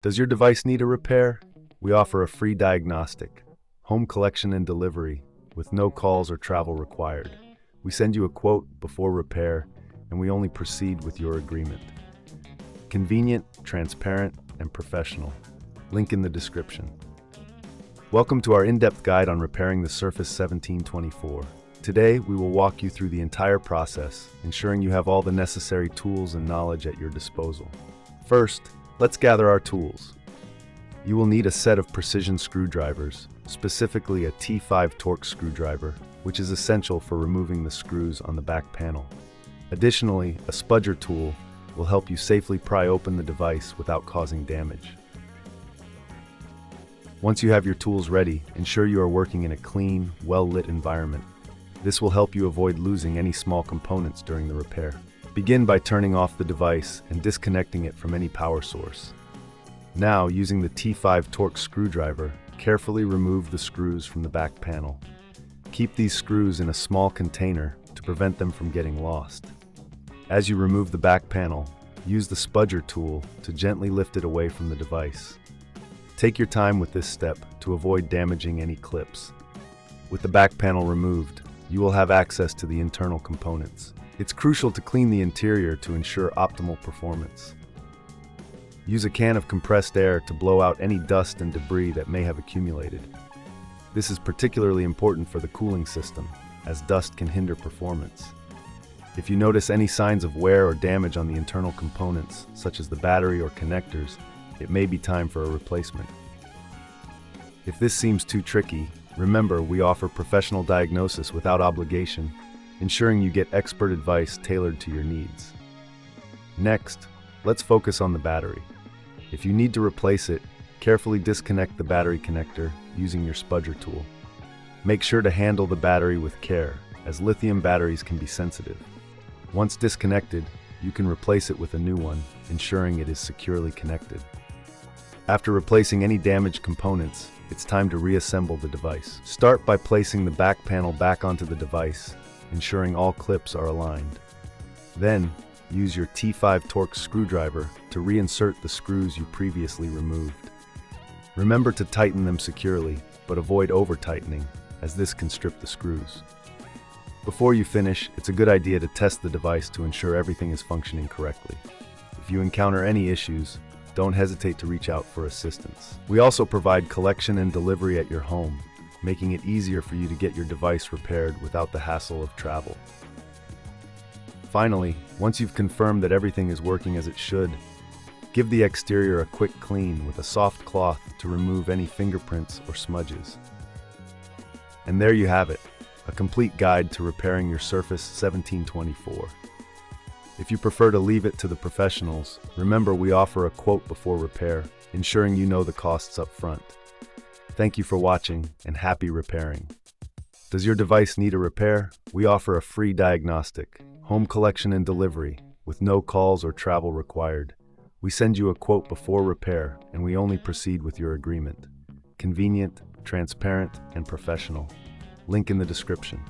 Does your device need a repair? We offer a free diagnostic, home collection and delivery, with no calls or travel required. We send you a quote before repair, and we only proceed with your agreement. Convenient, transparent, and professional. Link in the description. Welcome to our in-depth guide on repairing the Surface 1724. Today, we will walk you through the entire process, ensuring you have all the necessary tools and knowledge at your disposal. First, let's gather our tools. You will need a set of precision screwdrivers, specifically a T5 torque screwdriver, which is essential for removing the screws on the back panel. Additionally, a spudger tool will help you safely pry open the device without causing damage. Once you have your tools ready, ensure you are working in a clean, well-lit environment. This will help you avoid losing any small components during the repair. Begin by turning off the device and disconnecting it from any power source. Now, using the T5 torque screwdriver, carefully remove the screws from the back panel. Keep these screws in a small container to prevent them from getting lost. As you remove the back panel, use the spudger tool to gently lift it away from the device. Take your time with this step to avoid damaging any clips. With the back panel removed, you will have access to the internal components. It's crucial to clean the interior to ensure optimal performance. Use a can of compressed air to blow out any dust and debris that may have accumulated. This is particularly important for the cooling system, as dust can hinder performance. If you notice any signs of wear or damage on the internal components, such as the battery or connectors, it may be time for a replacement. If this seems too tricky, remember we offer professional diagnosis without obligation, ensuring you get expert advice tailored to your needs. Next, let's focus on the battery. If you need to replace it, carefully disconnect the battery connector using your spudger tool. Make sure to handle the battery with care, as lithium batteries can be sensitive. Once disconnected, you can replace it with a new one, ensuring it is securely connected. After replacing any damaged components, it's time to reassemble the device. Start by placing the back panel back onto the device, ensuring all clips are aligned. Then, use your T5 torque screwdriver to reinsert the screws you previously removed. Remember to tighten them securely, but avoid over-tightening, as this can strip the screws. Before you finish, it's a good idea to test the device to ensure everything is functioning correctly. If you encounter any issues, don't hesitate to reach out for assistance. We also provide collection and delivery at your home, making it easier for you to get your device repaired without the hassle of travel. Finally, once you've confirmed that everything is working as it should, give the exterior a quick clean with a soft cloth to remove any fingerprints or smudges. And there you have it, a complete guide to repairing your Surface 1724. If you prefer to leave it to the professionals, remember we offer a quote before repair, ensuring you know the costs up front. Thank you for watching, and happy repairing. Does your device need a repair? We offer a free diagnostic, home collection and delivery, with no calls or travel required. We send you a quote before repair, and we only proceed with your agreement. Convenient, transparent, and professional. Link in the description.